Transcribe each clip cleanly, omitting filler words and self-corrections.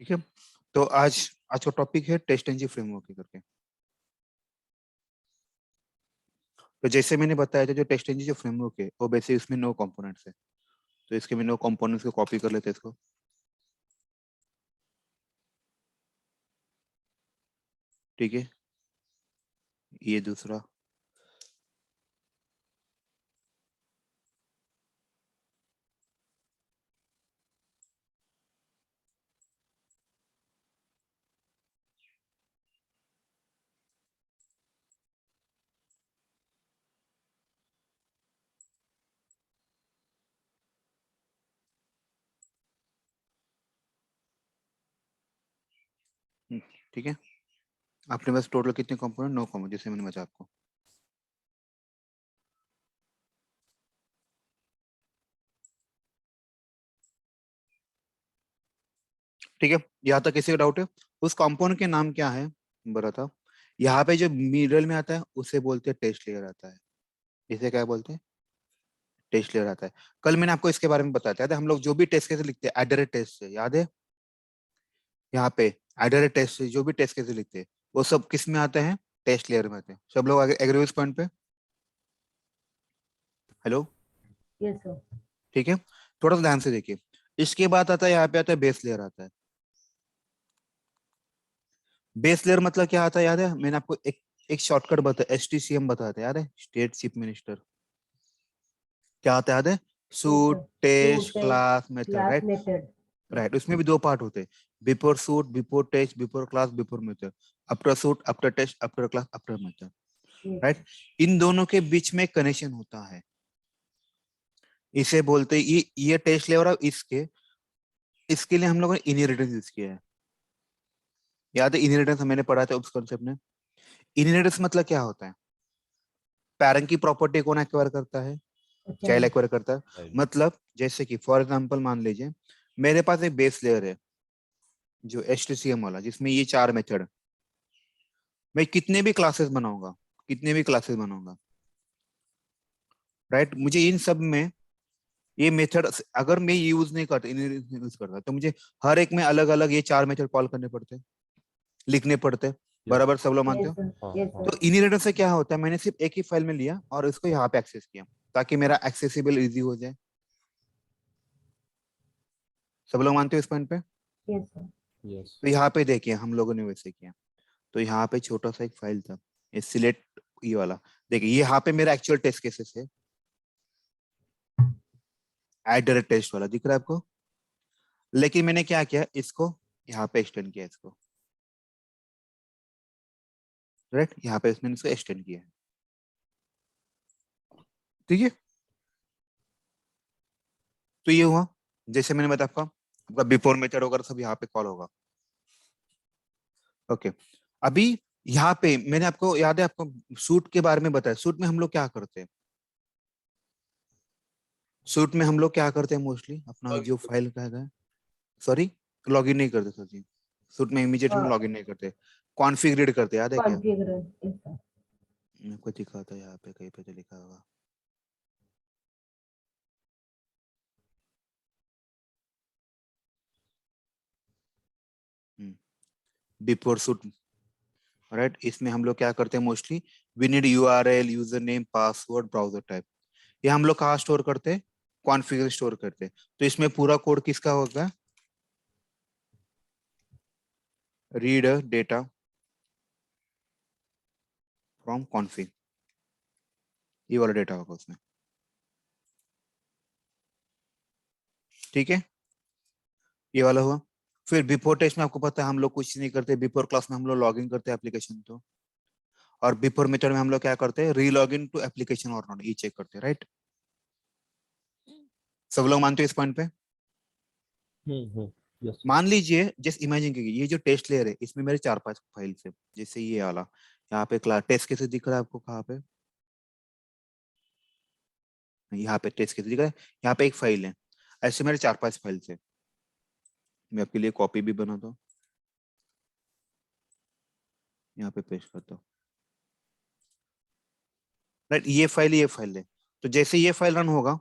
ठीक है। तो आज आज का टॉपिक है टेस्ट एंजिन फ्रेमवर्क करके। तो जैसे मैंने बताया था, जो टेस्ट एंजिन जो फ्रेमवर्क है वो बेसिक इसमें 9 कंपोनेंट्स है। तो इसके में 9 कंपोनेंट्स को कॉपी कर लेते हैं इसको। ठीक है, ये दूसरा, ठीक है। आपने बस टोटल कितने कंपोनेंट? 9 कंपोनेंट, जैसे मैंने बताया आपको। ठीक है, यहाँ तक किसी का डाउट है? उस कंपोनेंट के नाम क्या है बता था। यहाँ पे जो मिडल में आता है उसे बोलते हैं टेस्ट लेयर आता है। इसे क्या बोलते हैं? टेस्ट लेयर आता है। कल मैंने आपको इसके बारे में बताया था, याद है? हम लोग जो भी टेस्ट कैसे लिखते हैं एट टेस्ट से, याद है? यहाँ पे एट टेस्ट से जो भी टेस्ट कैसे लिखते हैं वो सब किस में आते हैं? टेस्ट लेयर में आते हैं। सब लोग आगे एग्री इस पॉइंट पे? हेलो? Yes sir. ठीक है, थोड़ा सा ध्यान से देखिए। इसके बाद आता है, यहाँ पे आता है बेस लेयर आता है। बेस लेयर मतलब क्या आता है, याद है? मैंने आपको एक शॉर्टकट बताया, STCM बताया था, याद है? State chief minister. क्या आता है, याद है? Yes suite, sir. Test, suite है, class, method, class right? Method. Right, उसमें भी 2 पार्ट होते हैं। Before suite, before test, before class, before method. After suite, after test, after class, after method, yes right? Sir. इन दोनों के बीच में connection होता है। इसे बोलते हैं, ये टेस्ट लेयर और इसके इसके लिए हम लोगों ने इनहेरिटेंस यूज किया है। याद है इनहेरिटेंस मैंने पढ़ा था उस कॉन्सेप्ट में। इनहेरिटेंस मतलब क्या होता है? पेरेंट की प्रॉपर्टी कौन एक्वायर करता है? Child child. एक्वायर करता है। मतलब जैसे कि फॉर एग्जांपल मान लीजिए मेरे पास एक बेस लेयर है जो HTCM वाला, जिसमें ये 4 मेथड। मैं कितने भी क्लासेस बनाऊंगा, कितने भी क्लासेस बनाऊंगा, राइट? मुझे इन सब में ये मेथड अगर मैं यूज नहीं करता, यूज करता, तो मुझे हर एक में अलग अलग ये 4 मेथड कॉल करने पड़ते हैं, लिखने पड़ते हैं। बराबर, सब लोग मानते यस हो? सर। यस तो सर। इनहेरिटेंस से क्या होता है, मैंने सिर्फ एक ही फाइल में लिया और इसको यहाँ पे एक्सेस किया ताकि मेरा एक्सेसिबल इजी हो जाए। सब लोग मानते हो इस पॉइंट पे? Yes sir. तो यहाँ पे देखिए हम लोगों ने वैसे किया। तो यहाँ पे छोटा सा एक फाइल था, ये सिलेक्ट, ये वाला। देखिए ये यहाँ पे मेरा एक्चुअल टेस्ट केसेस है, @टेस्ट वाला दिख रहा है आपको? लेकिन मैंने क्या किया, इसको यहाँ पे एक्सटेंड किया, इसको, राइट? यहाँ पे मैंने इसको एक्सटेंड किया है। ठीक है, तो ये हुआ। जैसे मैंने बताया आपका आपका बिफोर मेथड होगा, सब यहाँ पे कॉल होगा। ओके, अभी यहाँ पे मैंने आपको, याद है आपको सूट के बारे में बताया? सूट में हम लोग क्या करते हैं? सूट में हम लोग क्या करते हैं मोस्टली? अपना जो फाइल का है, सॉरी, लॉगिन नहीं करते सर जी। सूट में इमीडिएट हम लॉगिन नहीं करते, कॉन्फ़िगर करते, याद है क्या? कॉन्फ़िगर। Yes sir. मेरे को दिखा था यहाँ पे कहीं पे तो लिखा होगा। Before suite, right? इसमें हम लोग क्या करते हैं mostly? We need URL, user name, password, browser type. ये हम लोग कहाँ स्टोर करते हैं? कॉन्फ़िगर स्टोर करते हैं। तो इसमें पूरा कोड किसका होगा? रीड डेटा फ्रॉम कॉन्फ़िग, ये वाला डेटा होगा उसमें। ठीक है, ये वाला हुआ। फिर बिफोर टेस्ट में आपको पता है हम लोग कुछ नहीं करते, बिफोर क्लास में हम लोग लॉगिन करते हैं एप्लीकेशन तो। और बिफोर मेथड में हम लोग क्या करते हैं? री लॉगिन टू एप्लीकेशन और नॉट, ये चेक करते हैं, राइट? सब लोग मानते हो इस पॉइंट पे? यस। मान लीजिए, जस्ट इमेजिन कीजिए ये जो टेस्ट लेयर है इसमें मेरे 4-5 फाइल्स है। जैसे ये वाला यहाँ पे क्लास टेस्ट कैसे दिख रहा है आपको? कहाँ पे? यहाँ पे टेस्ट कैसे दिख रहा है? यहाँ पे एक फाइल है। ऐसे मेरे 4-5 फाइल्स है। मैं आपके लिए कॉपी भी बनाता हूँ, यहाँ पे पेस्ट करता हूँ, राइट? ये फाइल है। तो जैसे ये फाइल रन होगा,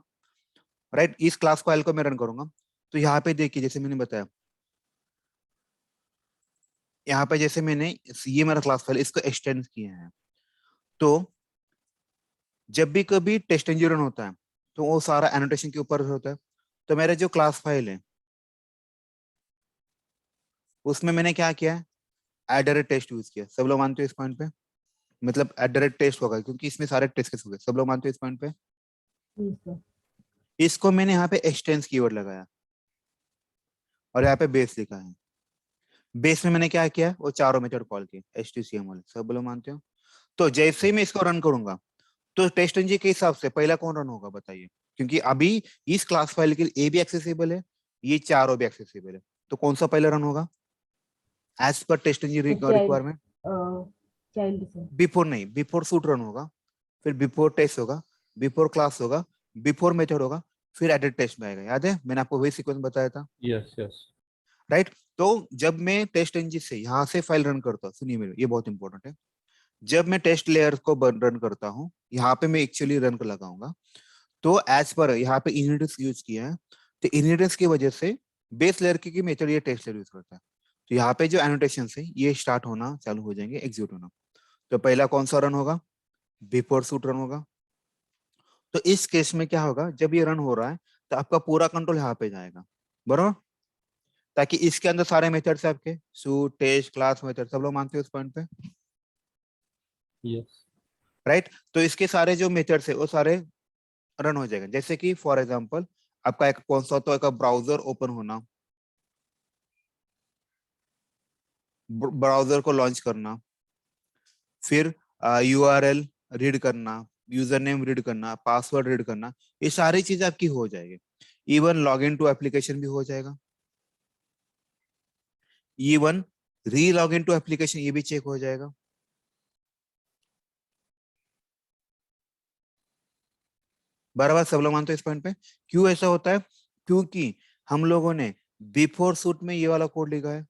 राइट, इस क्लास फाइल को मैं रन करूंगा, तो यहाँ पे देखिए जैसे मैंने बताया यहाँ पे जैसे मैंने ये मेरा क्लास फाइल इसको एक्सटेंड किया है, तो जब भी कभी टेस्ट इंजन रन होता है तो वो सारा एनोटेशन के ऊपर होता है। तो मेरा जो क्लास फाइल है उसमें मैंने क्या किया है, एट टेस्ट यूज किया। सब लोग मानते हो इस पॉइंट पे? मतलब एट टेस्ट होगा क्योंकि इसमें सारे टेस्ट केस हो गए। सब लोग मानते हो इस पॉइंट पे? Yes, sir. इसको मैंने यहाँ पे एक्सटेंस कीवर्ड लगाया और यहाँ पे बेस लिखा है। बेस में मैंने क्या किया, वो चारों मेथड कॉल किए HTCM वाले। सब लोग मानते हो? तो जैसे ही मैं इसको रन करूंगा तो टेस्ट इंजन के हिसाब से पहला कौन रन होगा बताइए? क्योंकि अभी इस क्लास फाइल के लिए ए भी एक्सेसिबल है, ये चारों भी एक्सेसिबल है, तो कौन सा पहले रन होगा as per test engine The child, requirement? child, sir. Before नहीं, बिफोर सूट रन होगा, फिर बिफोर टेस्ट होगा, बिफोर क्लास होगा, बिफोर मेथड होगा, फिर एडेड टेस्ट में आएगा। याद है मैंने आपको वही सीक्वेंस बताया था, यस यस। राइट? तो जब मैं टेस्ट इंजन से यहाँ से फाइल रन करता हूँ, सुनिए मेरे, ये बहुत इंपॉर्टेंट है। जब मैं टेस्ट लेयर को रन करता हूँ, यहाँ पे मैं एक्चुअली रन कर लगाऊंगा, तो एज पर यहाँ पे इनहेरिटेंस यूज किया है, तो इनहेरिटेंस की वजह से बेस लेयर की मेथड ये टेस्ट लेयर यूज करता है। तो यहाँ पे जो एनोटेशन है ये स्टार्ट होना चालू हो जाएंगे, एग्जीक्यूट होना। तो पहला कौन सा रन होगा? बिफोर सूट रन होगा। तो इस केस में क्या होगा, जब ये रन हो रहा है तो आपका पूरा कंट्रोल यहाँ पे जाएगा, बरोबर? ताकि इसके अंदर सारे मेथड्स है आपके, सूट टेस्ट क्लास मेथड, सब लोग मानते हो उस पॉइंट पे, यस। राइट? तो इसके सारे जो मेथड्स है वो सारे रन हो जाएगा। जैसे कि फॉर एग्जांपल आपका एक कौन सा, तो एक ब्राउजर ओपन होना, ब्राउजर को लॉन्च करना, फिर यूआरएल रीड करना, यूजर नेम रीड करना, पासवर्ड रीड करना, ये सारी चीजें आपकी हो जाएगी। Even log in to application भी हो जाएगा, इवन री लॉग इन टू एप्लीकेशन ये भी चेक हो जाएगा। बराबर? सब लोग मानते हो इस पॉइंट पे? क्यों ऐसा होता है? क्योंकि हम लोगों ने बिफोर सूट में ये वाला कोड लिखा है,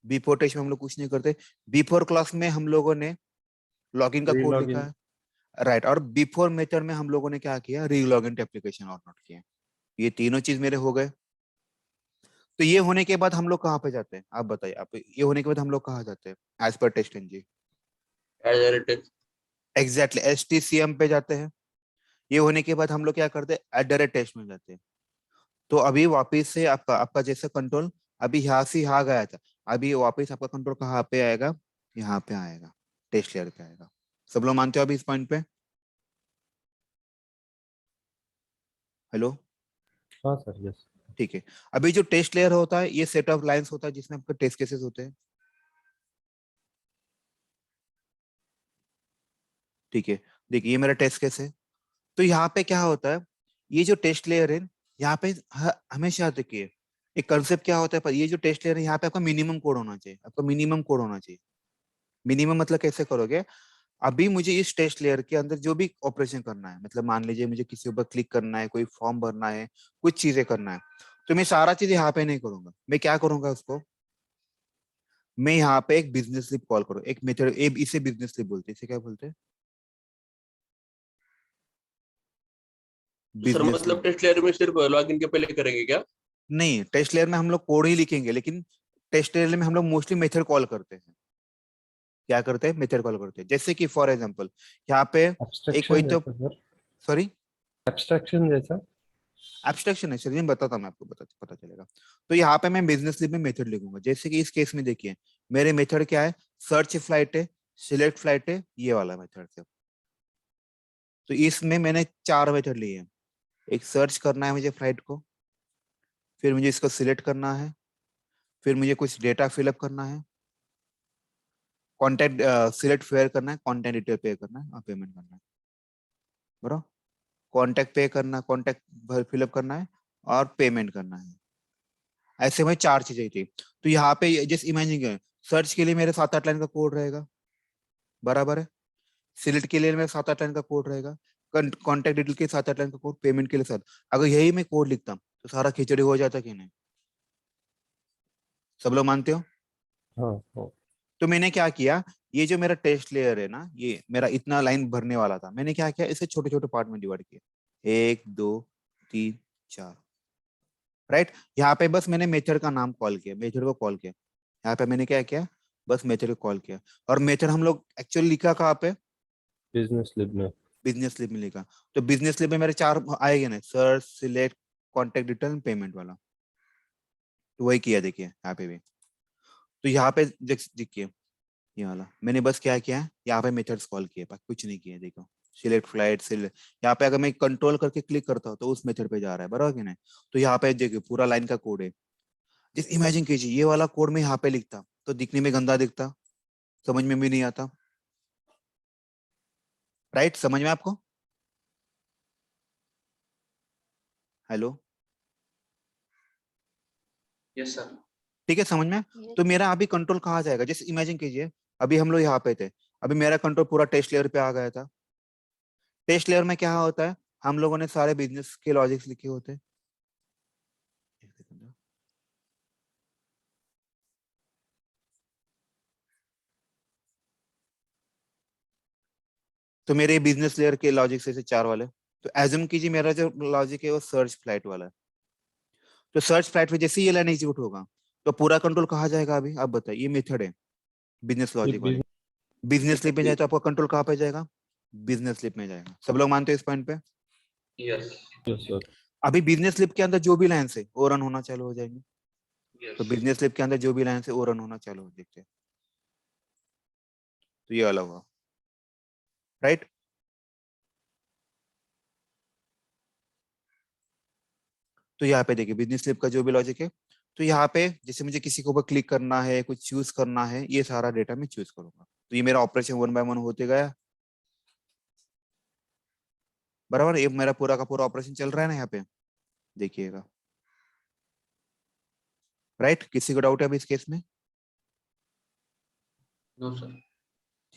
बिफोर टेस्ट में हम लोग कुछ नहीं करते, बिफोर क्लास में हम लोगों ने लॉगिन का री कोड लॉग लिखा इन। है, राइट? और बिफोर मेथड में हम लोगों ने क्या किया, री लॉगिन टू एप्लीकेशन और नॉट किया। ये तीनों चीज मेरे हो गए। तो ये होने के बाद हम लोग कहाँ पे जाते हैं, आप बताइए? आप, ये होने के बाद हम लोग कहाँ जाते हैं as per test NG? Exactly HTCM पे जाते हैं। ये होने के बाद हम लोग क्या करते हैं, एट टेस्ट में जाते हैं। तो अभी वापिस से आपका आपका जैसा कंट्रोल अभी यहाँ से यहाँ गया था, अभी वापिस आपका कंट्रोल कहाँ पे आएगा, यहाँ पे आएगा, टेस्ट लेयर पे आएगा। सब लोग मानते हो अभी इस पॉइंट पे? हेलो? हाँ सर, यस। ठीक है। अभी जो टेस्ट लेयर होता है ये सेट ऑफ लाइंस होता है जिसमें आपके टेस्ट केसेस होते हैं, ठीक है? देखिए ये मेरा टेस्ट केस है। तो यहाँ पे क्या होता है, ये जो टेस्ट लेयर है यहाँ पे हमेशा देखिए एक कंसेप्ट क्या होता है, पर ये जो टेस्ट लेयर है यहाँ पे आपका मिनिमम कोड होना चाहिए, आपका मिनिमम कोड होना चाहिए। मिनिमम मतलब कैसे करोगे? अभी मुझे इस टेस्ट लेयर के अंदर जो भी ऑपरेशन करना है, मतलब मान लीजिए मुझे किसी ऊपर क्लिक करना है, कोई फॉर्म भरना है, कुछ चीजें करना है, तो मैं सारा चीज यहाँ पे नहीं करूंगा। मैं क्या करूंगा उसको, मैं यहाँ पे एक बिजनेस लिप कॉल करूँ, एक मेथड, इसे बिजनेस लिप बोलते हैं, इसे क्या बोलते हैं? Sir business lip. मतलब टेस्ट लेयर में सिर्फ लॉगिन के पहले करेंगे क्या? नहीं, टेस्ट लेयर में हम लोग कोड ही लिखेंगे, लेकिन टेस्ट लेयर में हम लोग मोस्टली मेथड कॉल करते हैं। क्या करते हैं, मेथड कॉल करते हैं। जैसे कि फॉर एग्जांपल यहाँ पे एक कोई एब्स्ट्रैक्शन तो, जैसा सर। सॉरी, एब्स्ट्रैक्शन जैसा। एब्स्ट्रैक्शन है, चलिए मैं बताता हूँ, मैं आपको पता चलेगा। तो यहाँ पे मैं बिजनेस लिप में मेथड लिखूंगा। जैसे कि इस केस में देखिए मेरे मेथड क्या है, सर्च फ्लाइट है, सिलेक्ट फ्लाइट है, ये वाला मेथड है। तो इसमें मैंने चार मेथड लिए हैं। एक सर्च करना है मुझे फ्लाइट को, फिर मुझे इसको सिलेक्ट करना है, फिर मुझे कुछ डेटा फिलअप करना है, कॉन्टेक्ट सिलेक्ट फेयर करना है, कॉन्टेक्ट डिटेल पे करना है और पेमेंट करना है, बराबर? कॉन्टेक्ट पे करना, कॉन्टेक्ट फिलअप करना है और पेमेंट करना है। ऐसे में चार चीजें थी। तो यहाँ पे जस्ट इमेजिन, सर्च के लिए मेरे 7-8 लाइन का कोड रहेगा, बराबर है? सिलेक्ट के लिए मेरे 7-8 लाइन का कोड रहेगा, कॉन्टेक्ट डिटेल के 7-8 लाइन का कोड, पेमेंट के लिए 7। अगर यही मैं कोड लिखता तो सारा खिचड़ी हो जाता कि नहीं? सब लोग मानते हो? हाँ हाँ। तो मैंने क्या किया, ये जो मेरा टेस्ट लेयर है ना, ये मेरा इतना लाइन भरने वाला था, मैंने क्या किया, इसे छोटे छोटे पार्ट में डिवाइड किया, 1 2 3 4, राइट? यहाँ पे बस मैंने मेथड का नाम कॉल किया, मेथड को कॉल किया। यहाँ पे मैंने क्या किया, बस मेथड को कॉल किया। और मेथड हम लोग एक्चुअली लिखा कहाँ पे, बिजनेस लिब में। बिजनेस लिप में लिखा। तो बिजनेस लिप में मेरे 4 आएंगे ना, search, select, contact detail, payment वाला। तो वही किया देखिए यहाँ पे भी। तो यहाँ पे देखिए ये वाला मैंने बस क्या किया है, यहाँ पे मेथड्स कॉल किए, बाकी कुछ नहीं किया। देखो सिलेक्ट फ्लाइट, सिलेक्ट, यहाँ पे अगर मैं कंट्रोल करके क्लिक करता हूँ तो उस मेथड पे जा रहा है, बराबर कि नहीं। तो यहाँ पे देखिए पूरा लाइन का कोड है। जिस इमेजिन कीजिए ये वाला कोड में यहाँ पे लिखता तो दिखने में गंदा दिखता, समझ में भी नहीं आता। राइट, समझ में आपको? Hello, yes sir. ठीक है, समझ में? तो मेरा अभी कंट्रोल कहाँ जाएगा, जैसे इमेजिन कीजिए अभी हम लोग यहाँ पे थे, अभी मेरा कंट्रोल पूरा टेस्ट लेयर पे आ गया था। टेस्ट लेयर में क्या होता है, हम लोगों ने सारे बिजनेस के लॉजिक्स लिखे होते हैं। एक सेकंड। तो मेरे बिजनेस लेयर के लॉजिक से 4 वाले। तो एज्यूम कीजिए मेरा जो लॉजिक है वो सर्च फ्लाइट वाला है। तो सर्च फ्लाइट में जैसे ही ये लाइन एग्जीक्यूट होगा तो पूरा कंट्रोल कहाँ जाएगा, अभी आप बताइए। ये मेथड है बिजनेस ये लॉजिक वाले। बिजनेस स्लिप में जाए तो आपका कंट्रोल कहाँ पे जाएगा, बिजनेस स्लिप में जाएगा। सब लोग मानते हैं इस पॉइंट पे? Yes yes sir. अभी बिजनेस स्लिप के अंदर जो भी लाइन है वो रन होना चालू हो जाएंगे। तो यस बिजनेस स्लिप के अंदर जो भी लाइन है वो रन होना चालू हो, देखते हैं। तो ये वाला हुआ, राइट। तो यहाँ पे देखिए बिजनेस स्लिप का जो भी लॉजिक है, तो यहाँ पे जैसे मुझे किसी के ऊपर क्लिक करना है, कुछ चूज करना है, ये सारा डेटा मैं चूज करूंगा। तो ये मेरा ऑपरेशन 1 बाय 1 होते गया, बराबर। ये मेरा पूरा का पूरा ऑपरेशन चल रहा है ना यहाँ पे, देखिएगा। राइट, किसी को डाउट है अभी इस केस में? No sir.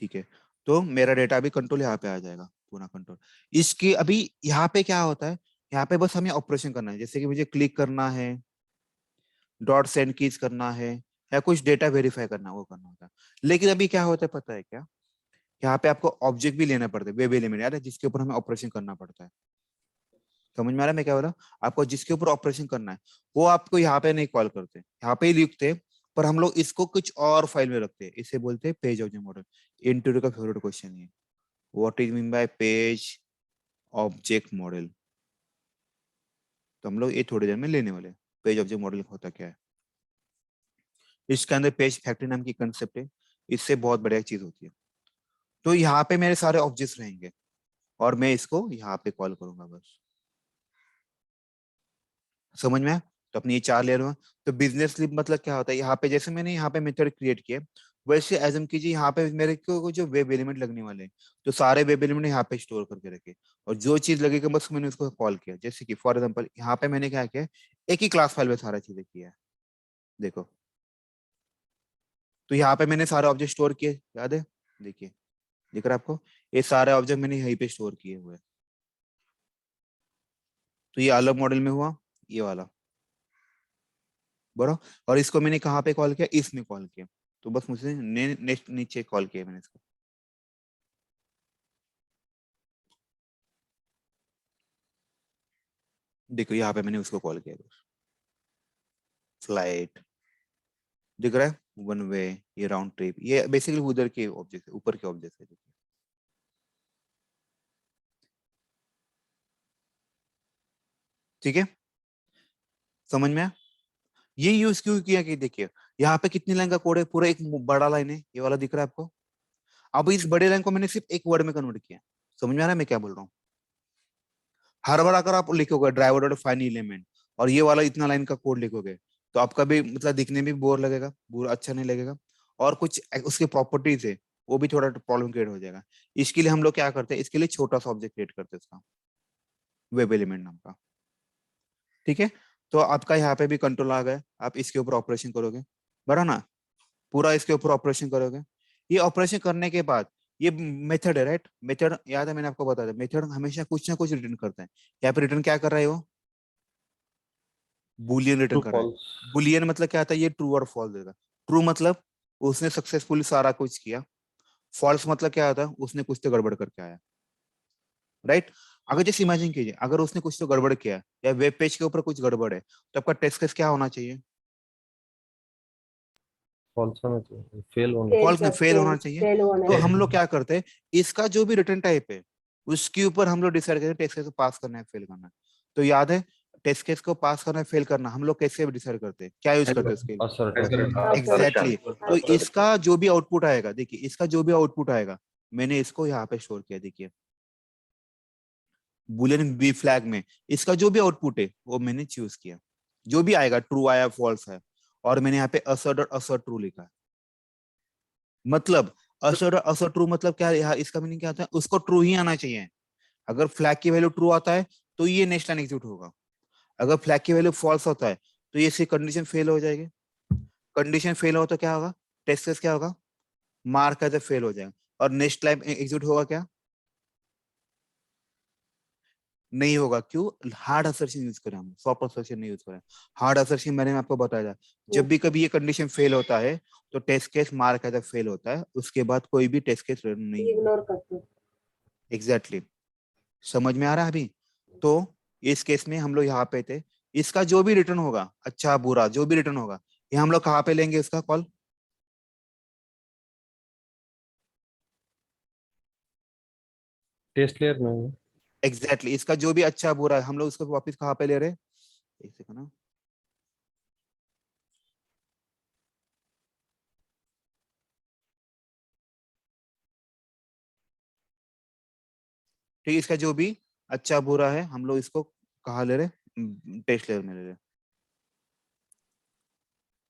ठीक है, तो मेरा डेटा अभी कंट्रोल यहाँ पे आ जाएगा, पूरा कंट्रोल। इसकी अभी यहाँ पे क्या होता है, यहाँ पे बस हमें ऑपरेशन करना है, जैसे कि मुझे क्लिक करना है, डॉट सेंड कीज करना है, या कुछ डेटा वेरीफाई करना, वो करना होता है। लेकिन अभी क्या होता है पता है क्या, यहाँ पे आपको ऑब्जेक्ट भी लेना पड़ता है, वेब एलिमेंट यार, जिसके ऊपर हमें ऑपरेशन करना पड़ता है। समझ में आ रहा है मैं क्या बोल रहा हूँ? आपको जिसके ऊपर ऑपरेशन करना है वो आपको यहाँ पे नहीं कॉल करते, यहाँ पे ही लिखते हैं, पर हम लोग इसको कुछ और फाइल में रखते हैं, इसे बोलते हैं पेज ऑब्जेक्ट मॉडल। इंटरव्यू का फेवरेट क्वेश्चन है, what is mean by page object model. तो हम लोग ये थोड़ी देर में लेने वाले हैं, पेज ऑब्जेक्ट मॉडल होता क्या है। इसके अंदर पेज फैक्ट्री नाम की कंसेप्ट है, इससे बहुत बढ़िया चीज होती है। तो यहाँ पे मेरे सारे ऑब्जेक्ट्स रहेंगे और मैं इसको यहाँ पे कॉल करूंगा बस। समझ में आया? तो अपनी ये 4 लेयर में, तो बिजनेस स्लिप मतलब क्या होता है, यहाँ पे जैसे मैंने यहाँ पे मेथड क्रिएट किया वैसे एजम कीजिए यहाँ पे मेरे को जो वेब एलिमेंट लगने वाले हैं, तो सारे वेब एलिमेंट यहाँ पे स्टोर करके रखे, और जो चीज लगेगा बस मैंने उसको कॉल किया। जैसे कि फॉर एग्जाम्पल यहाँ पे मैंने क्या किया, एक ही क्लास फाइल में सारा चीजें किया है, देखो। तो यहाँ पे मैंने सारे ऑब्जेक्ट स्टोर किए, याद है? देखिए, दिख रहा है आपको? ये सारे ऑब्जेक्ट मैंने यहीं पे स्टोर किए हुए हैं। तो ये अलग मॉडल में हुआ, ये वाला, बरो। और इसको मैंने कहाँ पे कॉल किया, इसमें कॉल किया। तो बस मुझे नेक्स्ट नीचे कॉल किया मैंने इसको। देखो यहाँ पे मैंने उसको कॉल किया, फ्लाइट, दिख रहा है, वन वे, ये राउंड ट्रिप, ये बेसिकली उधर के ऑब्जेक्ट है, ऊपर के ऑब्जेक्ट है, देखिए। ठीक है, समझ में आया? ये यूज क्यों किया कि देखिए यहाँ पे कितनी लाइन का कोड है, पूरा एक बड़ा लाइन है, ये वाला दिख रहा है आपको। अब इस बड़े लाइन को मैंने सिर्फ एक वर्ड में कन्वर्ट किया। समझ में आ रहा है मैं क्या बोल रहा हूँ? हर बार अगर आप लिखोगे ड्राइवर डॉट फाइन एलिमेंट और ये वाला इतना लाइन का कोड लिखोगे तो आपका भी मतलब दिखने में बोर लगेगा, बोर अच्छा नहीं लगेगा, और कुछ उसके प्रॉपर्टीज है वो भी थोड़ा प्रॉब्लम क्रिएट हो जाएगा। इसके लिए हम लोग क्या करते हैं, इसके लिए छोटा सा ऑब्जेक्ट क्रिएट करते हैं उसका, वेब एलिमेंट नाम का। ठीक है, तो आपका यहाँ पे भी कंट्रोल आ गया, आप इसके ऊपर ऑपरेशन करोगे, बराबर ना, पूरा इसके ऊपर ऑपरेशन करोगे। ये ऑपरेशन करने के बाद ये मेथड है, राइट। मेथड याद है मैंने आपको बताया था, मेथड हमेशा कुछ ना कुछ रिटर्न करता है। यहाँ पे रिटर्न क्या कर रहा है वो, बुलियन रिटर्न ट्रू कर रहा है। फॉल्स। बुलियन मतलब क्या आता है, ये ट्रू और फॉल्स देगा। ट्रू मतलब उसने सक्सेसफुली सारा कुछ किया, फॉल्स मतलब क्या आता है, उसने कुछ तो गड़बड़ करके आया, राइट। अगर जैसे इमेजिन कीजिए अगर उसने कुछ तो गड़बड़ किया या वेब पेज के ऊपर कुछ गड़बड़ है, तो आपका टेस्ट केस क्या होना चाहिए, फॉल्स होना चाहिए, फेल होना फॉल्स में फेल होना चाहिए। फेल होना तो चाहिए। हम लोग क्या करते हैं, इसका जो भी रिटर्न टाइप है उसके ऊपर हम लोग डिसाइड करते हैं टेस्ट केस को पास करना है फेल करना है। तो याद है टेस्ट केस को पास करना है फेल करना हम लोग कैसे डिसाइड करते हैं, क्या यूज करते हैं उसके लिए? असर्ट एग्जैक्टली तो इसका जो भी आउटपुट आएगा, देखिए इसका जो भी आउटपुट आएगा मैंने इसको यहाँ पे स्टोर किया। देखिए बुलियन बी फ्लैग में इसका जो भी आउटपुट है वो मैंने चूज किया, जो भी आएगा ट्रू आया फॉल्स है, और मैंने यहाँ पे असर्ट और असर्ट ट्रू लिखा है। मतलब असर्ट और असर्ट ट्रू मतलब क्या है, यहाँ इसका मीनिंग क्या होता है, उसको ट्रू ही आना चाहिए। अगर फ्लैग की वैल्यू ट्रू आता है तो ये नेक्स्ट लाइन एग्जीक्यूट होगा, अगर फ्लैग की वैल्यू फॉल्स होता है तो ये इसकी कंडीशन फेल हो जाएगी। कंडीशन फेल हो तो क्या होगा, टेस्ट केस क्या होगा, मार्क एज ए फेल हो जाएगा, और नेक्स्ट लाइन एग्जीक्यूट होगा क्या, नहीं होगा। क्यों, हार्ड असर्शन यूज करें हम, सॉफ्ट असर्शन नहीं यूज करें। हार्ड असर्शन मैंने आपको बताया था, जब भी कभी ये कंडीशन फेल होता है तो test case mark as a fail होता है, उसके बाद कोई भी टेस्ट केस रन नहीं होगा। इग्नोर करते हैं। एग्जैक्टली समझ में आ रहा है अभी? तो इस केस में हम लोग यहाँ पे थे, इसका जो भी रिटर्न होगा अच्छा बुरा जो भी रिटर्न होगा ये हम लोग कहाँ पे लेंगे इसका कॉल, टेस्ट लेयर में। एग्जैक्टली इसका जो भी अच्छा बुरा है हम लोग उसको वापस कहाँ पे ले रहे हैं, एक सेकंड ना, ठीक है, इसका जो भी अच्छा बुरा है हम लोग इसको कहाँ ले रहे, टेस्ट लेयर में ले रहे,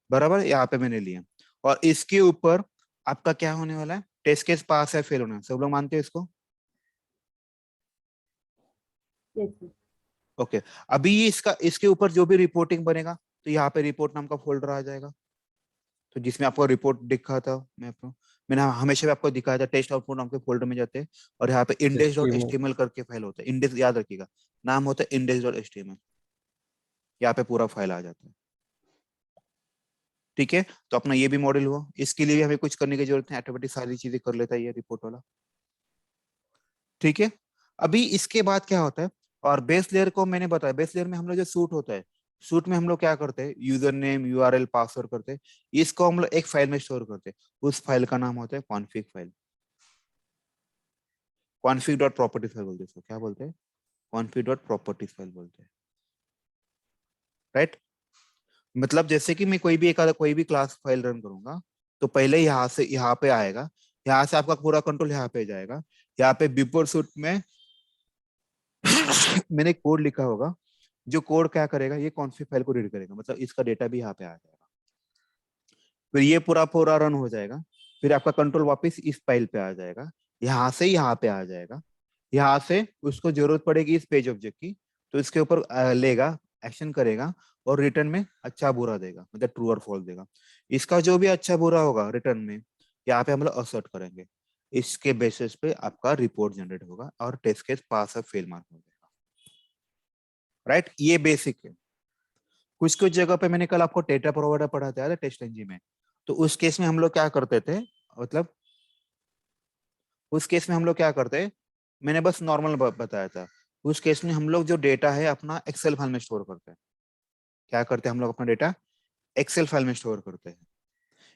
बराबर यहाँ पे मैंने लिया। और इसके ऊपर आपका क्या होने वाला है, टेस्ट केस पास है फेल होना है, सब लोग मानते हैं इसको? Yes sir. ओके अभी इसका इसके ऊपर जो भी रिपोर्टिंग बनेगा तो यहाँ पे रिपोर्ट नाम का फोल्डर आ जाएगा, तो जिसमें आपको रिपोर्ट दिखा था मैंने हमेशा भी आपको दिखाया था, टेस्ट आउटपुट नाम के फोल्डर में जाते हैं और यहाँ पे index.html करके फाइल होता है, इंडेक्स याद रखिएगा, नाम होता है index.html, यहाँ पे पूरा फाइल आ जाता है। ठीक है, तो अपना ये भी मॉडल हुआ, इसके लिए भी हमें कुछ करने की जरूरत है, ऑटोमेटिक सारी चीजें कर लेता है ये रिपोर्ट वाला। ठीक है, अभी इसके बाद क्या होता है, और बेस लेयर को मैंने बताया, बेस लेयर में हम लोग जो सूट होता है, सूट में हम लोग क्या करते हैं, यूजर नेम यूआरएल पासवर्ड करते हैं, इसको हम लोग एक फाइल में स्टोर करते हैं, उस फाइल का नाम होता है config file, config dot properties file बोलते हैं इसको, क्या बोलते हैं, कॉन्फिग डॉट प्रॉपर्टीज फाइल बोलते हैं, राइट। मतलब जैसे कि मैं कोई भी क्लास फाइल रन करूंगा तो पहले यहाँ से यहाँ पे आएगा, यहाँ से आपका पूरा कंट्रोल यहाँ पे जाएगा, यहाँ पे बिफोर सूट में मैंने कोड लिखा होगा, जो कोड क्या करेगा, ये कॉन्फिग फाइल को रीड करेगा, मतलब इसका डेटा भी यहाँ पे आ जाएगा, फिर ये पूरा पूरा रन हो जाएगा, फिर आपका कंट्रोल वापस इस फाइल पे आ जाएगा, यहाँ से यहाँ पे आ जाएगा, यहाँ से उसको जरूरत पड़ेगी इस पेज ऑब्जेक्ट की तो इसके ऊपर लेगा, एक्शन करेगा और रिटर्न में अच्छा बुरा देगा, मतलब ट्रू और फॉल्स देगा। इसका जो भी अच्छा बुरा होगा रिटर्न में यहाँ पे हम लोग असर्ट करेंगे, इसके बेसिस पे आपका रिपोर्ट जनरेट होगा और टेस्ट केस पास और फेल मार्क हो जाएगा, राइट। ये बेसिक है। कुछ कुछ जगह पे मैंने कल आपको डेटा प्रोवाइडर पढ़ाया था टेस्ट इंजन में, तो उस केस में हम लोग क्या करते थे, मतलब उस केस में हम लोग क्या करते, मैंने बस नॉर्मल बताया था, उस केस में हम लोग जो डेटा है अपना एक्सेल फाइल में स्टोर करते हैं, क्या करते हैं हम लोग अपना डेटा एक्सेल फाइल में स्टोर करते हैं,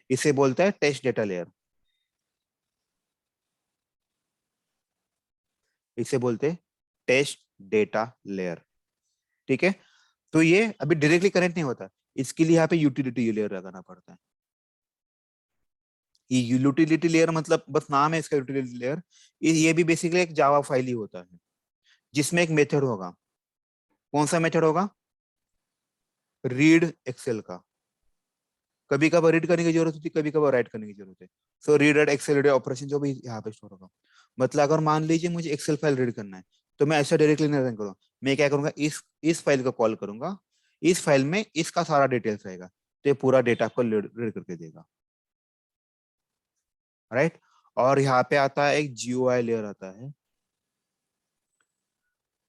इसे बोलते हैं टेस्ट डेटा लेयर, इसे बोलते हैं टेस्ट डेटा लेयर। ठीक है, तो ये अभी डायरेक्टली कनेक्ट नहीं होता, इसके लिए यहाँ पे यूटिलिटी लेयर लगाना पड़ता है। ये यूटिलिटी लेयर मतलब बस नाम है इसका यूटिलिटी लेयर, ये भी बेसिकली एक जावा फाइल ही होता है जिसमें एक मेथड होगा, कौन सा मेथड होगा, रीड एक्सेल का, कभी कभार रीड करने की जरूरत होती है, कभी कभार राइट करने की जरूरत है, so read at excel operation जो भी यहाँ पे स्टोर होगा। मतलब अगर मान लीजिए मुझे एक्सेल फाइल रीड करना है तो मैं ऐसा डायरेक्टली नहीं रन करूंगा, मैं क्या करूंगा, इस फाइल को कॉल करूंगा, इस फाइल में इसका सारा डिटेल्स रहेगा, तो ये पूरा डेटा आपको रीड करके देगा, राइट। और यहाँ पे आता है एक जीयूआई लेयर आता है,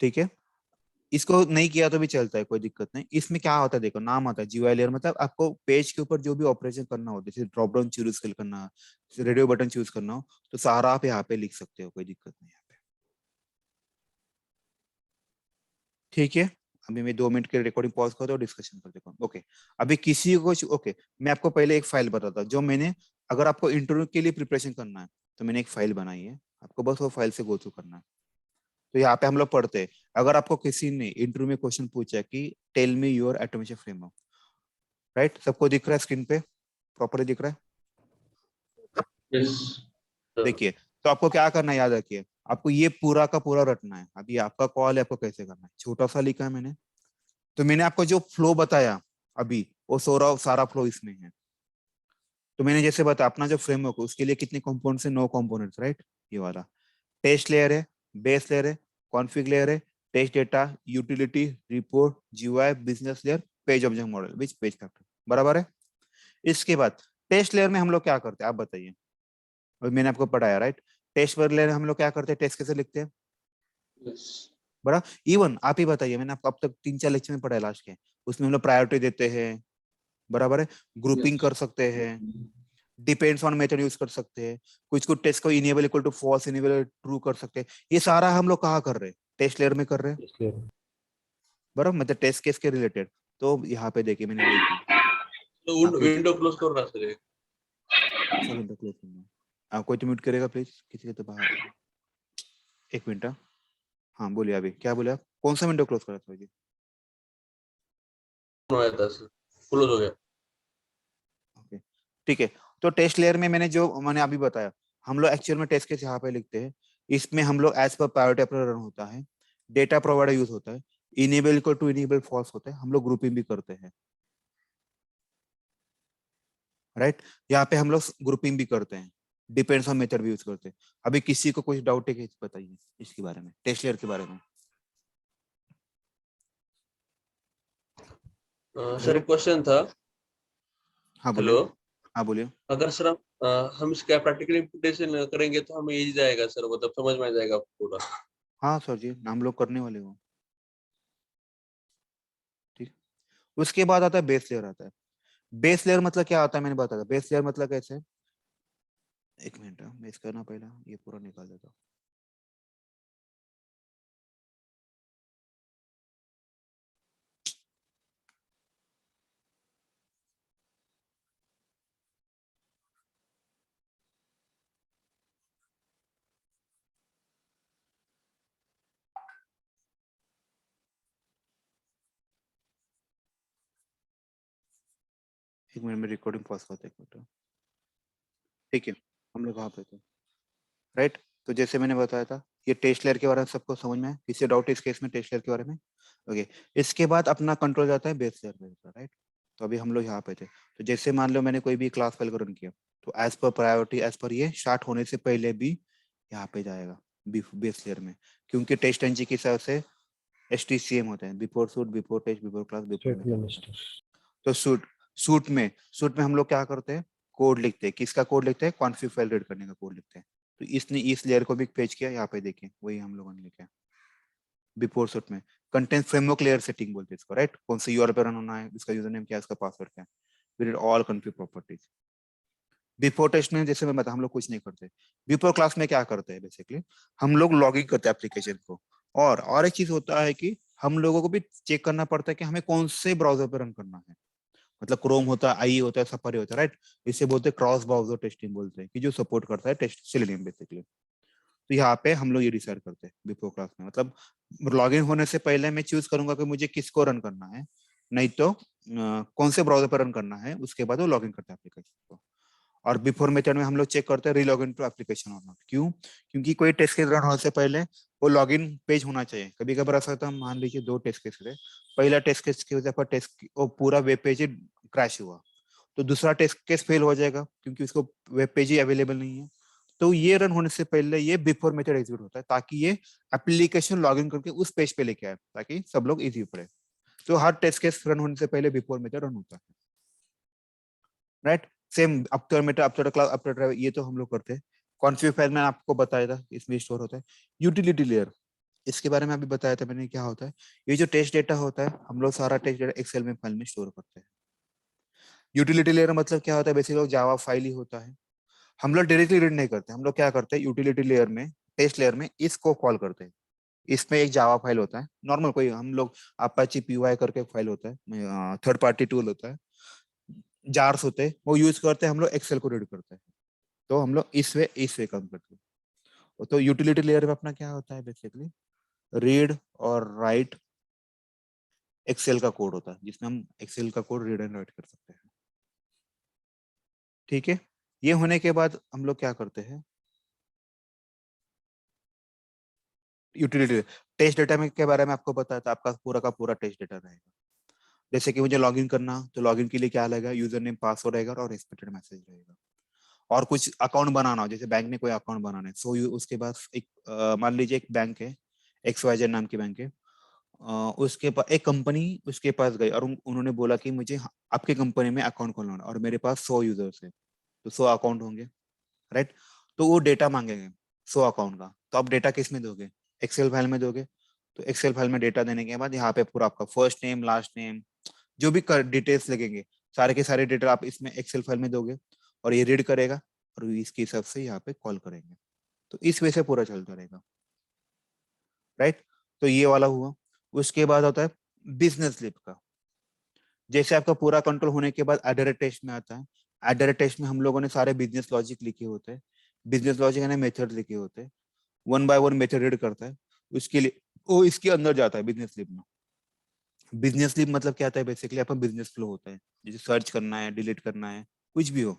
ठीक है, इसको नहीं किया तो भी चलता है, कोई दिक्कत नहीं। इसमें क्या होता है, देखो नाम आता है जीयूआई लेयर, मतलब आपको पेज के ऊपर जो भी ऑपरेशन करना हो, जैसे ड्रॉप डाउन चूज करना, रेडियो बटन चूज करना हो, तो सारा आप यहाँ पे लिख सकते हो, कोई दिक्कत नहीं यहाँ पे। ठीक है, अभी मैं 2 मिनट के रिकॉर्डिंग पॉज करता हूँ, डिस्कशन करते हैं। ओके, अभी किसी को ओके, मैं आपको पहले एक फाइल बताता जो मैंने, अगर आपको इंटरव्यू के लिए प्रिपरेशन करना है तो मैंने एक फाइल बनाई है, आपको बस वो फाइल से गो थ्रू करना है। तो यहाँ पे हम लोग पढ़ते हैं, अगर आपको किसी ने इंटरव्यू में क्वेश्चन पूछा कि tell me your automation framework, right, सबको दिख रहा है स्क्रीन पे, प्रॉपरली दिख रहा है? Yes, sir. देखिए, तो आपको क्या करना है, याद रखिए, आपको ये पूरा का पूरा रटना है। अभी आपका कॉल है, आपको कैसे करना है, छोटा सा लिखा है मैंने, तो मैंने आपको जो फ्लो बताया अभी, वो सारा फ्लो इसमें है। तो मैंने जैसे बताया, अपना जो फ्रेमवर्क है उसके लिए कितने कंपोनेंट्स है, 9 कंपोनेंट्स, राइट। ये वाला टेस्ट लेयर है, बेस लेयर है, कॉन्फ़िग लेयर है, test data, utility, report, GUI, business layer, page object model which page factor, बराबर है। इसके बाद टेस्ट लेयर में हम लोग क्या करते हैं, आप बताइए। और मैंने आपको पढ़ाया, राइट। टेस्ट लेयर हम लोग क्या करते हैं, टेस्ट कैसे लिखते हैं, Yes. बड़ा इवन आप ही बताइए। मैंने आपको अब तक 3-4 लेक्चर में पढ़ाया लास्ट के, उसमें हम लोग प्रायोरिटी देते हैं, बराबर है, ग्रुपिंग Yes. कर सकते हैं, डिपेंड्स ऑन मेथड यूज कर सकते हैं, कुछ कुछ टेस्ट को enable equal to false, enable true कर सकते हैं। ये सारा हम लोग कहाँ कर रहे हैं, टेस्ट लेयर में कर रहे हैं, इसलिए बराबर, मतलब टेस्ट केस के रिलेटेड। तो यहाँ पे देखिए मैंने वही किया। तो आप कोई विंडो क्लोज कर रहा सर। सब इंटर क्लोज करना है। आप कोई तो म्यूट करेगा प्लीज, किसी के तो बाहर है। एक मिनट, हाँ बोलिए, अभी क्या बोले आप, कौन सा विंडो क्लोज करा था जी? आया था सर, क्लोज हो गया। ओके, ठीक है। तो टेस्ट लेयर में मैंने अभी बताया, हम लोग एक्चुअल में टेस्ट केस यहाँ पे लिखते हैं। इसमें हम लोग एज पर प्रायोरिटी अपना रन होता है, डेटा प्रोवाइडर यूज होता है, enable equal to enable false होता है, हम लोग ग्रुपिंग भी करते हैं, राइट। यहाँ पे हम लोग ग्रुपिंग भी करते हैं, डिपेंड्स ऑन मेथड भी यूज करते हैं। अभी किसी को कुछ डाउट है कि बताइए इसके बारे में, टेस्ट लेयर के बारे में। सर एक क्वेश्चन था। हाँ बोलिए। हेलो, हाँ बोलिए। अगर सर हम इसका प्रैक्टिकल इम्प्लीमेंटेशन करेंगे तो हमें इजी जाएगा सर, मतलब समझ में आ जाएगा पूरा। हाँ सर जी, हम लोग करने वाले हो, ठीक। उसके बाद आता है बेस लेयर आता है। बेस लेयर मतलब क्या आता है, मैंने बताया, बेस लेयर मतलब कैसे, एक मिनट मैं इसका ना पहला ये पूरा निकाल देता हूँ। एक मिनट में रिकॉर्डिंग पॉज करते हैं, एक मिनट, ठीक है। हम लोग कहाँ पे थे, राइट। तो जैसे मैंने बताया था, ये टेस्ट लेयर के बारे में सबको समझ में है, किसी डाउट इस केस में टेस्ट लेयर के बारे में? ओके, इसके बाद अपना कंट्रोल जाता है बेस लेयर पे, राइट। तो अभी हम लोग यहाँ पे थे, तो जैसे मान लो मैंने कोई भी क्लास फाइल को रन किया, तो as per priority, as per ये स्टार्ट होने से पहले भी यहाँ पे जाएगा बेस लेयर में, क्योंकि टेस्ट एनजी के हिसाब से एसटीसीएम होता है, before suite, before test, before class, before state method. Minister. तो सूट में हम लोग क्या करते हैं, कोड लिखते हैं, किसका कोड लिखते हैं, कॉन्फ़िग फाइल रीड करने का कोड लिखते हैं। तो इसने इस लेयर को भी पेज किया, यहाँ पे देखिए वही हम लोगों ने लिखा है। बिफोर सूट में कंटेंट फ्रेमवर्क लेयर सेटिंग बोलते हैं इसको, राइट। कौन सा यूआरएल पे रन होना है, इसका यूजर नेम क्या है, इसका पासवर्ड क्या है, we read all config properties. Before test में जैसे मैं बता, हम लोग कुछ नहीं करते। बिफोर क्लास में क्या करते हैं, बेसिकली हम लोग लॉगिंग करते हैं एप्लीकेशन को। और एक चीज होता है कि हम लोगों को भी चेक करना पड़ता है कि हमें कौन से ब्राउजर पे रन करना है, मतलब क्रोम होता है, आई होता है, सफारी होता है, राइट। इसे बोलते हैं क्रॉस ब्राउजर टेस्टिंग बोलते हैं, कि जो सपोर्ट करता है टेस्ट सेलेनियम बेसिकली। तो यहाँ पे हम लोग ये डिसाइड करते हैं बिफोर क्लास में, मतलब लॉगिन होने से पहले मैं चूज करूंगा कि मुझे किसको रन करना है, नहीं तो कौन से ब्राउजर पर रन करना है, उसके बाद वो लॉगिन करते हैं एप्लीकेशन को। और बिफोर मेथड में हम लोग चेक करते हैं रीलॉगिन टू एप्लीकेशन और नॉट। क्यों? क्योंकि कोई टेस्ट केस रन होने से पहले वो लॉगिन पेज होना चाहिए। कभी कभार ऐसा होता है, मान लीजिए 2 टेस्ट केस थे, पहला टेस्ट केस की वजह पर टेस्ट वो पूरा वेब पेज ही क्रैश हुआ, तो दूसरा टेस्ट केस फेल हो जाएगा क्योंकि उसको वेब पेज ही अवेलेबल नहीं है। तो ये रन होने से पहले ये बिफोर मेथड एग्जीक्यूट होता है, ताकि ये एप्लीकेशन लॉगिन करके उस पेज पे लेके आए, ताकि सब लोग इजी पड़े। तो हर टेस्ट केस रन होने से पहले बिफोर मेथड रन होता है, right. Same after Meta, after class, after drive, ये तो हम लोग करते हैं। कॉन्फ़िग फाइल में आपको बताया था, इसमें स्टोर होता है। यूटिलिटी लेयर, इसके बारे में अभी बताया था मैंने, क्या होता है, ये जो टेस्ट डेटा होता है, हम लोग सारा टेस्ट डेटा एक्सेल में फाइल में स्टोर करते हैं। यूटिलिटी लेयर मतलब क्या होता है, बेसिकली जावा फाइल ही होता है। हम लोग डायरेक्टली रीड नहीं करते, हम लोग क्या करते हैं, यूटिलिटी लेयर में, टेस्ट लेयर में इसको कॉल करते हैं, इसमें एक जावा फाइल होता है, नॉर्मल कोई हम लोग अपाची पीवाई करके फाइल होता है, थर्ड पार्टी टूल होता है, जार्स होते हैं, वो यूज करते हैं हम लोग एक्सेल को रीड करते हैं। तो हम लोग इस वे काम करते हैं। तो यूटिलिटी लेयर में अपना क्या होता है बेसिकली, रीड और राइट एक्सेल का कोड होता है, जिसमें हम एक्सेल का कोड रीड एंड राइट कर सकते हैं। ठीक है, ये होने के बाद हम लोग क्या करते हैं, यूटिलिटी टेस्ट डेटा में के बारे में आपको पता है, तो आपका पूरा का पूरा टेस्ट डेटा रहेगा। जैसे कि मुझे लॉगिन करना, तो लॉगिन के लिए क्या लगेगा, यूजर नेम पासवर्ड रहेगा और एक्सपेक्टेड मैसेज रहेगा। और कुछ अकाउंट बनाना हो, जैसे बैंक में कोई अकाउंट बनाना है, सो उसके पास एक मान लीजिए एक बैंक है, XYZ नाम की बैंक है, उसके पास एक कंपनी उसके पास गई और उन्होंने बोला कि मुझे आपके कंपनी में अकाउंट खोलना है और मेरे पास 100 यूजर्स है, तो 100 अकाउंट होंगे, राइट। तो वो डेटा मांगेंगे 100 अकाउंट का, तो आप डेटा किस में दोगे, एक्सेल फाइल में दोगे। तो एक्सेल फाइल में डेटा देने के बाद यहाँ पे पूरा आपका फर्स्ट नेम लास्ट नेम जो भी डिटेल्स लगेंगे, सारे के सारे डेटा आप इसमें एक्सेल फाइल में दोगे और ये रीड करेगा और इसके हिसाब से यहाँ पे कॉल करेंगे। तो इस वे से पूरा चलता रहेगा, राइट। तो ये वाला हुआ। उसके बाद होता है बिजनेस लिप का। जैसे आपका पूरा कंट्रोल होने के बाद एडर टेस्ट में आता है। एडर टेस्ट में हम लोगों ने सारे बिजनेस लॉजिक लिखे होते हैं, बिजनेस लॉजिक यानी मेथड लिखे होते हैं, one by one method read करता है, उसके लिए वो इसके अंदर जाता है बिजनेस लिप में। बिजनेस लिप मतलब क्या आता है, बेसिकली आपका बिजनेस फ्लो होता है, जैसे सर्च करना है, डिलीट करना है, कुछ भी हो,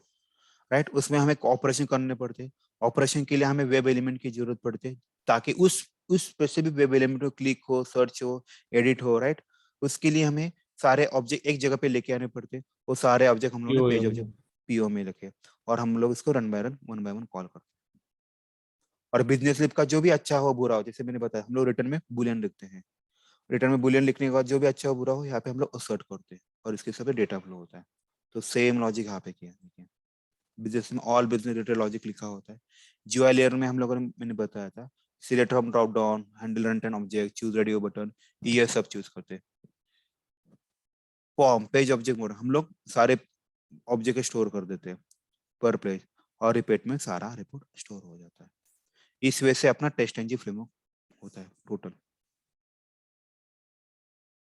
राइट। उसमें हमें ऑपरेशन करने पड़ते हैं, ऑपरेशन के लिए हमें वेब एलिमेंट की जरूरत पड़ती है, ताकि उस स्पेसिफिक वेब एलिमेंट को क्लिक हो, सर्च हो, एडिट हो, राइट। उसके लिए हमें सारे ऑब्जेक्ट एक जगह पे लेके आने पड़ते हैं, वो सारे ऑब्जेक्ट हम लोग ने पेज ऑब्जेक्ट पीओ में लिखे और हम लोग इसको रन बाय वन कॉल करते हैं। और बिजनेस लिप का जो भी अच्छा हो बुरा हो, जैसे मैंने बताया हम लोग रिटर्न में बुलियन लिखते हैं, रिटर्न में बुलियन लिखने के बाद जो भी अच्छा हो बुरा हो यहाँ पे हम लोग असर्ट करते हैं और इसके हिसाब से डेटा फ्लो होता है। तो सेम लॉजिक यहाँ पे किया है, बिजनेस में ऑल बिजनेस रिलेटेड लॉजिक लिखा होता है। जीयूआई लेयर में हम लोगों ने मैंने बताया था, select from drop down, handle run time object, choose radio button, ये सब चूज करते हैं। फॉर्म पेज ऑब्जेक्ट मोड हम लोग सारे ऑब्जेक्ट स्टोर कर देते हैं पर पेज, और रिपीट में सारा रिपोर्ट स्टोर हो जाता है। इस वजह से अपना टेस्ट एनजी फ्रेमवर्क होता है टोटल।